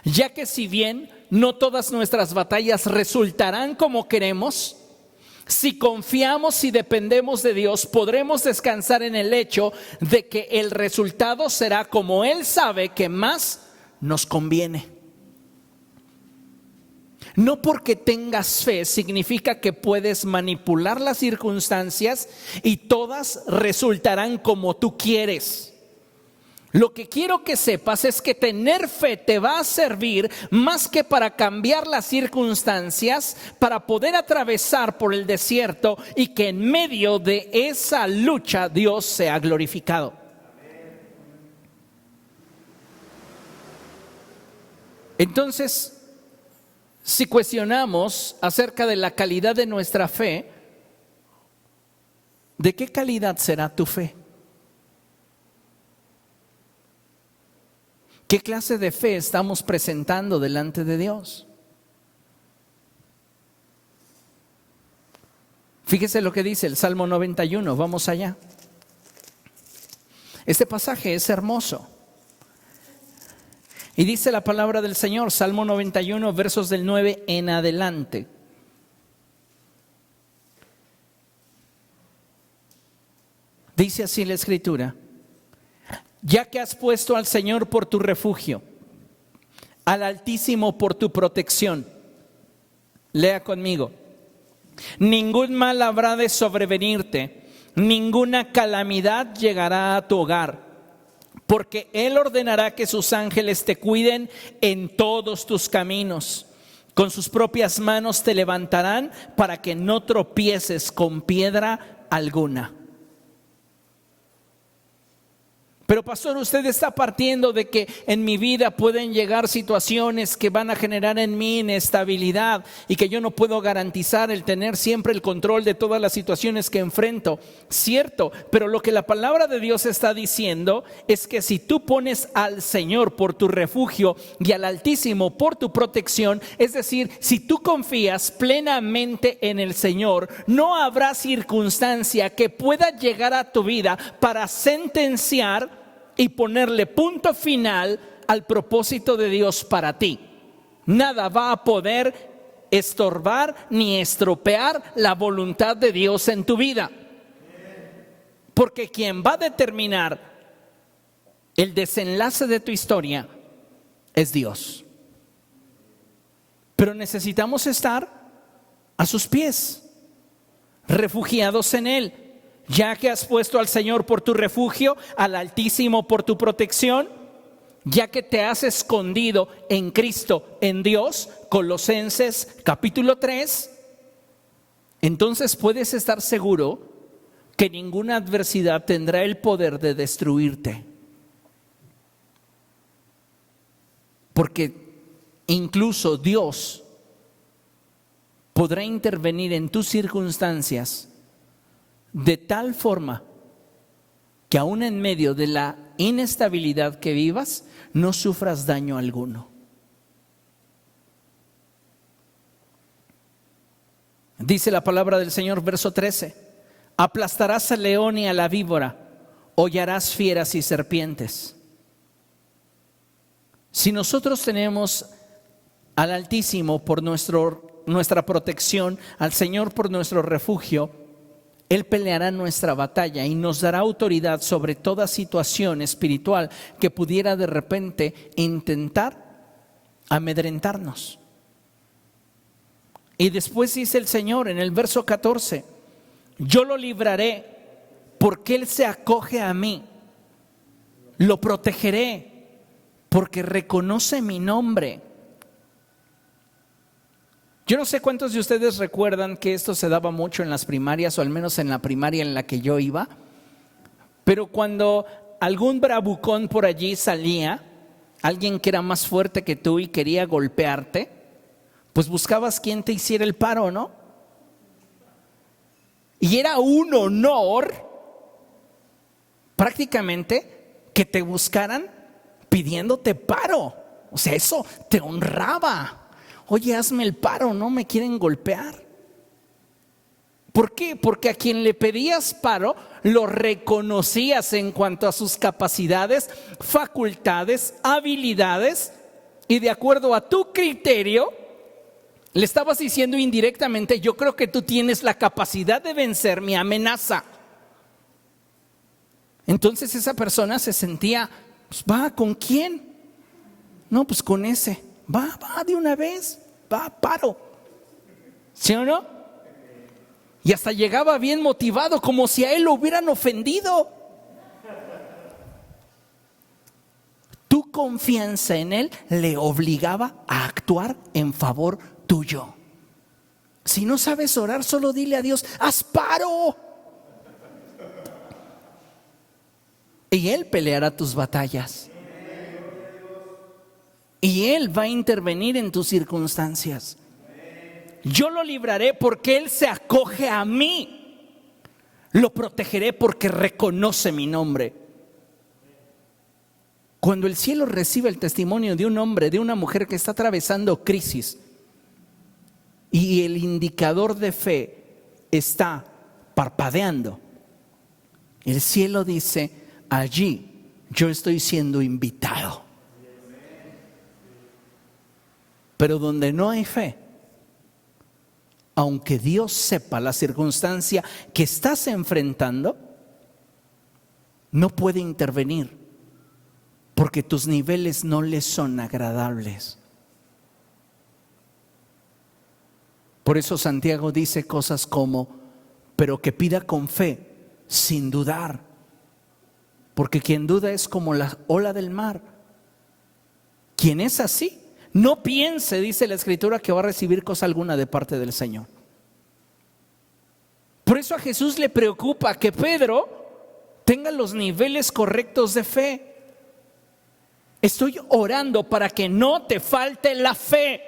Ya que si bien no todas nuestras batallas resultarán como queremos, si confiamos y dependemos de Dios, podremos descansar en el hecho de que el resultado será como Él sabe que más nos conviene. No porque tengas fe significa que puedes manipular las circunstancias y todas resultarán como tú quieres. Lo que quiero que sepas es que tener fe te va a servir más que para cambiar las circunstancias, para poder atravesar por el desierto y que en medio de esa lucha Dios sea glorificado. Entonces, si cuestionamos acerca de la calidad de nuestra fe, ¿de qué calidad será tu fe? ¿Qué clase de fe estamos presentando delante de Dios? Fíjese lo que dice el Salmo 91, vamos allá. Este pasaje es hermoso. Y dice la palabra del Señor, Salmo 91, versos del 9 en adelante. Dice así la Escritura: ya que has puesto al Señor por tu refugio, al Altísimo por tu protección. Lea conmigo. Ningún mal habrá de sobrevenirte, ninguna calamidad llegará a tu hogar. Porque Él ordenará que sus ángeles te cuiden en todos tus caminos. Con sus propias manos te levantarán para que no tropieces con piedra alguna. Pero pastor, usted está partiendo de que en mi vida pueden llegar situaciones que van a generar en mí inestabilidad y que yo no puedo garantizar el tener siempre el control de todas las situaciones que enfrento. Cierto, pero lo que la palabra de Dios está diciendo es que si tú pones al Señor por tu refugio y al Altísimo por tu protección, es decir, si tú confías plenamente en el Señor, no habrá circunstancia que pueda llegar a tu vida para sentenciar y ponerle punto final al propósito de Dios para ti. Nada va a poder estorbar ni estropear la voluntad de Dios en tu vida. Porque quien va a determinar el desenlace de tu historia es Dios. Pero necesitamos estar a sus pies, refugiados en Él. Ya que has puesto al Señor por tu refugio, al Altísimo por tu protección, ya que te has escondido en Cristo, en Dios, Colosenses capítulo 3, entonces puedes estar seguro que ninguna adversidad tendrá el poder de destruirte. Porque incluso Dios podrá intervenir en tus circunstancias de tal forma que aún en medio de la inestabilidad que vivas, no sufras daño alguno. Dice la palabra del Señor, verso 13: aplastarás al león y a la víbora, hollarás fieras y serpientes. Si nosotros tenemos al Altísimo por nuestra protección, al Señor por nuestro refugio, Él peleará nuestra batalla y nos dará autoridad sobre toda situación espiritual que pudiera de repente intentar amedrentarnos. Y después dice el Señor en el verso 14: yo lo libraré porque Él se acoge a mí, lo protegeré porque reconoce mi nombre. Yo no sé cuántos de ustedes recuerdan que esto se daba mucho en las primarias, o al menos en la primaria en la que yo iba, pero cuando algún bravucón por allí salía, alguien que era más fuerte que tú y quería golpearte, pues buscabas quien te hiciera el paro, ¿no? Y era un honor prácticamente que te buscaran pidiéndote paro. O sea, eso te honraba. Oye, hazme el paro, no me quieren golpear. ¿Por qué? Porque a quien le pedías paro lo reconocías en cuanto a sus capacidades, facultades, habilidades, y de acuerdo a tu criterio le estabas diciendo indirectamente: yo creo que tú tienes la capacidad de vencer mi amenaza. Entonces esa persona se sentía, pues va, ¿con quién? No, pues con ese. Va de una vez, va, paro. ¿Sí o no? Y hasta llegaba bien motivado, como si a él lo hubieran ofendido. Tu confianza en él le obligaba a actuar en favor tuyo. Si no sabes orar, solo dile a Dios: haz paro. Y Él peleará tus batallas. Y Él va a intervenir en tus circunstancias. Yo lo libraré porque Él se acoge a mí. Lo protegeré porque reconoce mi nombre. Cuando el cielo recibe el testimonio de un hombre, de una mujer que está atravesando crisis, y el indicador de fe está parpadeando, el cielo dice: allí yo estoy siendo invitado. Pero donde no hay fe, aunque Dios sepa la circunstancia que estás enfrentando, no puede intervenir, porque tus niveles no le son agradables. Por eso Santiago dice cosas como: pero que pida con fe, sin dudar, porque quien duda es como la ola del mar. Quien es así, no piense, dice la Escritura, que va a recibir cosa alguna de parte del Señor. Por eso a Jesús le preocupa que Pedro tenga los niveles correctos de fe. Estoy orando para que no te falte la fe.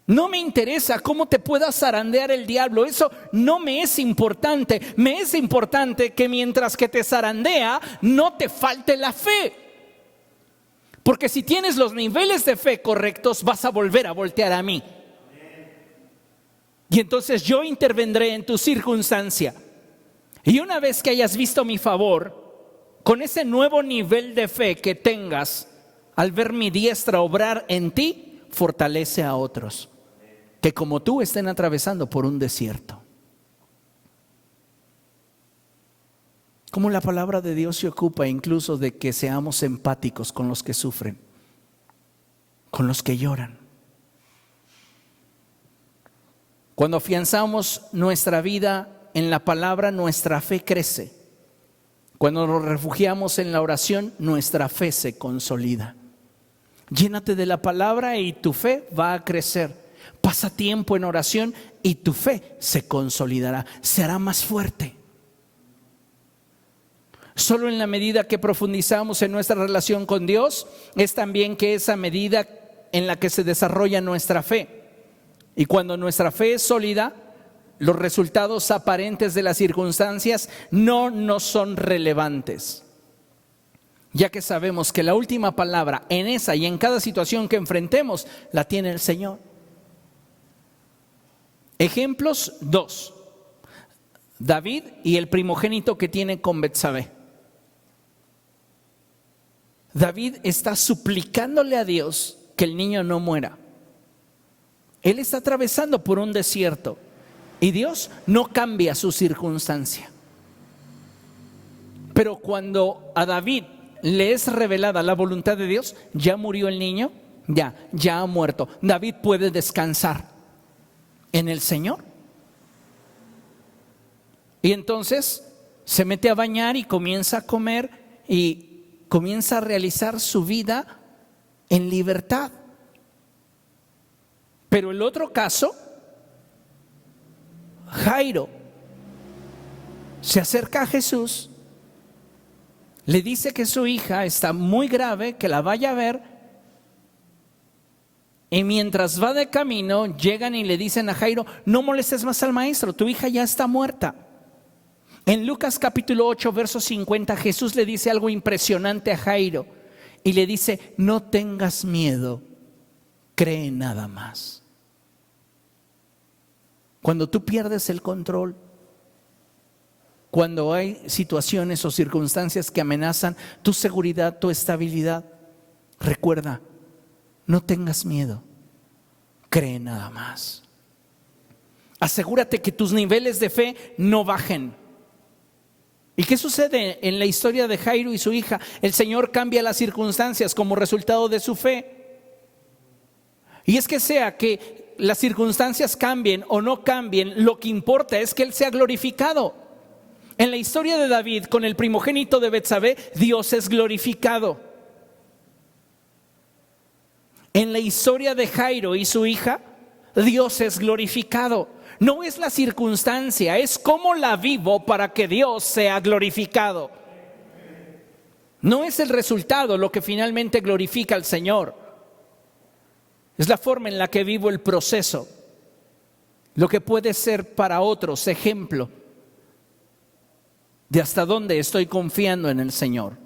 No me interesa cómo te pueda zarandear el diablo, eso no me es importante. Me es importante que mientras que te zarandea, no te falte la fe. Porque si tienes los niveles de fe correctos, vas a volver a voltear a mí. Y entonces yo intervendré en tu circunstancia. Y una vez que hayas visto mi favor, con ese nuevo nivel de fe que tengas, al ver mi diestra obrar en ti, fortalece a otros que como tú estén atravesando por un desierto. Como la palabra de Dios se ocupa incluso de que seamos empáticos con los que sufren, con los que lloran. Cuando afianzamos nuestra vida en la palabra, nuestra fe crece. Cuando nos refugiamos en la oración, nuestra fe se consolida. Llénate de la palabra y tu fe va a crecer. Pasa tiempo en oración y tu fe se consolidará, se hará más fuerte. Solo en la medida que profundizamos en nuestra relación con Dios, es también que esa medida en la que se desarrolla nuestra fe. Y cuando nuestra fe es sólida, los resultados aparentes de las circunstancias no nos son relevantes, ya que sabemos que la última palabra en esa y en cada situación que enfrentemos la tiene el Señor. Ejemplos 2. David y el primogénito que tiene con Betsabé. David está suplicándole a Dios que el niño no muera. Él está atravesando por un desierto y Dios no cambia su circunstancia. Pero cuando a David le es revelada la voluntad de Dios, ya murió el niño, ya ha muerto. David puede descansar en el Señor. Y entonces se mete a bañar y comienza a comer y comienza a realizar su vida en libertad. Pero el otro caso, Jairo se acerca a Jesús, le dice que su hija está muy grave, que la vaya a ver, y mientras va de camino llegan y le dicen a Jairo: no molestes más al maestro, tu hija ya está muerta. En Lucas capítulo 8 verso 50 Jesús le dice algo impresionante a Jairo y le dice: no tengas miedo, cree nada más. Cuando tú pierdes el control, cuando hay situaciones o circunstancias que amenazan tu seguridad, tu estabilidad, recuerda, no tengas miedo, cree nada más. Asegúrate que tus niveles de fe no bajen. ¿Y qué sucede en la historia de Jairo y su hija? El Señor cambia las circunstancias como resultado de su fe. Y es que sea que las circunstancias cambien o no cambien, lo que importa es que Él sea glorificado. En la historia de David con el primogénito de Betsabé, Dios es glorificado. En la historia de Jairo y su hija, Dios es glorificado. No es la circunstancia, es cómo la vivo para que Dios sea glorificado. No es el resultado lo que finalmente glorifica al Señor. Es la forma en la que vivo el proceso, lo que puede ser para otros ejemplo de hasta dónde estoy confiando en el Señor.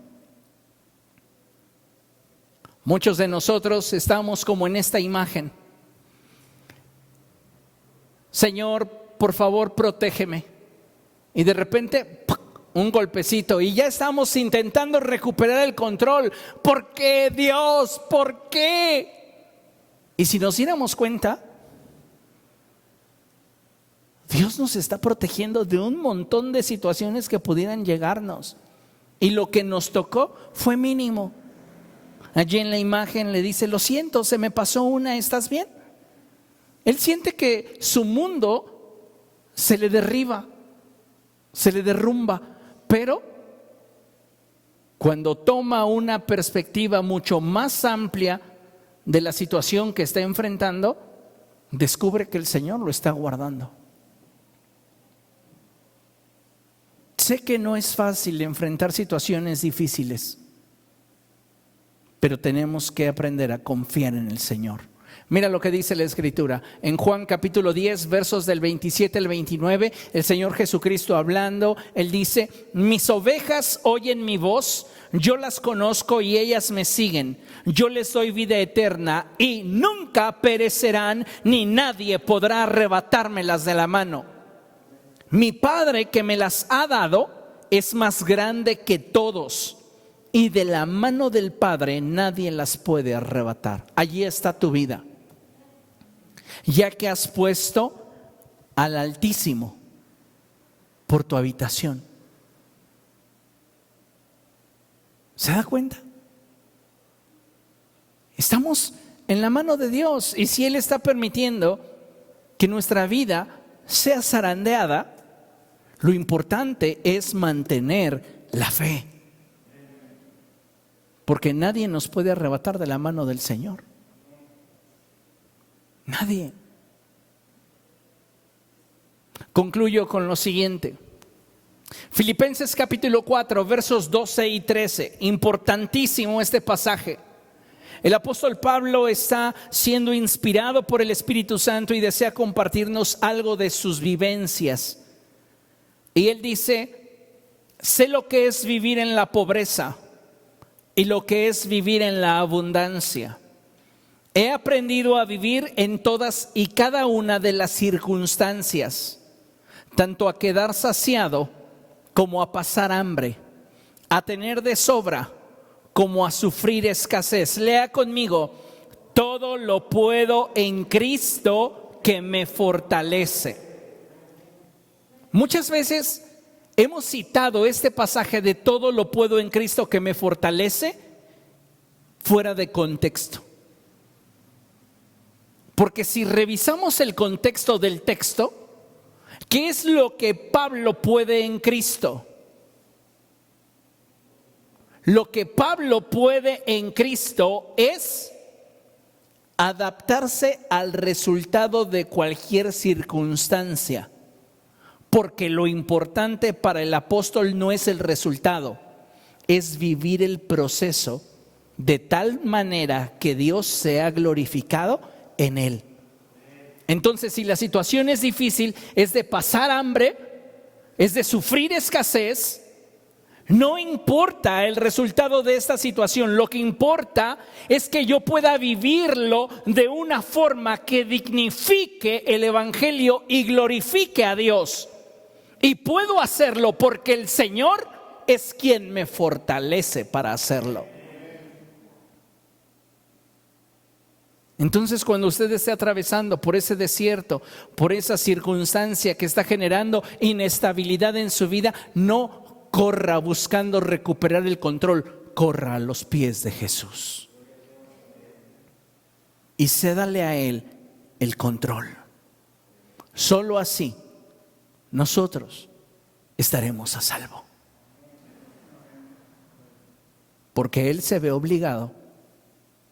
Muchos de nosotros estamos como en esta imagen: Señor, por favor, protégeme. Y de repente, un golpecito y ya estamos intentando recuperar el control. ¿Por qué, Dios? ¿Por qué? Y si nos diéramos cuenta, Dios nos está protegiendo de un montón de situaciones que pudieran llegarnos. Y lo que nos tocó fue mínimo. Allí en la imagen le dice: lo siento, se me pasó una, ¿estás bien? Él siente que su mundo se le derriba, se le derrumba, pero cuando toma una perspectiva mucho más amplia de la situación que está enfrentando, descubre que el Señor lo está guardando. Sé que no es fácil enfrentar situaciones difíciles, pero tenemos que aprender a confiar en el Señor. Mira lo que dice la Escritura en Juan capítulo 10 versos del 27 al 29. El Señor Jesucristo hablando, Él dice: mis ovejas oyen mi voz, yo las conozco y ellas me siguen. Yo les doy vida eterna y nunca perecerán, ni nadie podrá arrebatármelas de la mano. Mi Padre que me las ha dado es más grande que todos, y de la mano del Padre nadie las puede arrebatar. Allí está tu vida, ya que has puesto al Altísimo por tu habitación. ¿Se da cuenta? Estamos en la mano de Dios, y si Él está permitiendo que nuestra vida sea zarandeada, lo importante es mantener la fe, porque nadie nos puede arrebatar de la mano del Señor. Nadie. Concluyo con lo siguiente. Filipenses capítulo 4 versos 12 y 13. Importantísimo este pasaje. El apóstol Pablo está siendo inspirado por el Espíritu Santo y desea compartirnos algo de sus vivencias. Y él dice: sé lo que es vivir en la pobreza y lo que es vivir en la abundancia. He aprendido a vivir en todas y cada una de las circunstancias, tanto a quedar saciado como a pasar hambre, a tener de sobra como a sufrir escasez. Lea conmigo: todo lo puedo en Cristo que me fortalece. Muchas veces hemos citado este pasaje de todo lo puedo en Cristo que me fortalece fuera de contexto. Porque si revisamos el contexto del texto, ¿qué es lo que Pablo puede en Cristo? Lo que Pablo puede en Cristo es adaptarse al resultado de cualquier circunstancia. Porque lo importante para el apóstol no es el resultado, es vivir el proceso de tal manera que Dios sea glorificado en él. Entonces, si la situación es difícil, es de pasar hambre, es de sufrir escasez, no importa el resultado de esta situación. Lo que importa es que yo pueda vivirlo de una forma que dignifique el evangelio y glorifique a Dios. Y puedo hacerlo porque el Señor es quien me fortalece para hacerlo. Entonces, cuando usted esté atravesando por ese desierto, por esa circunstancia que está generando inestabilidad en su vida, no corra buscando recuperar el control, corra a los pies de Jesús y cédale a Él el control. Solo así nosotros estaremos a salvo, porque Él se ve obligado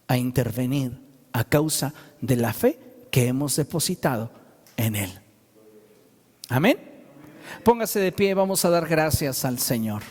a intervenir a causa de la fe que hemos depositado en Él. Amén. Póngase de pie, vamos a dar gracias al Señor.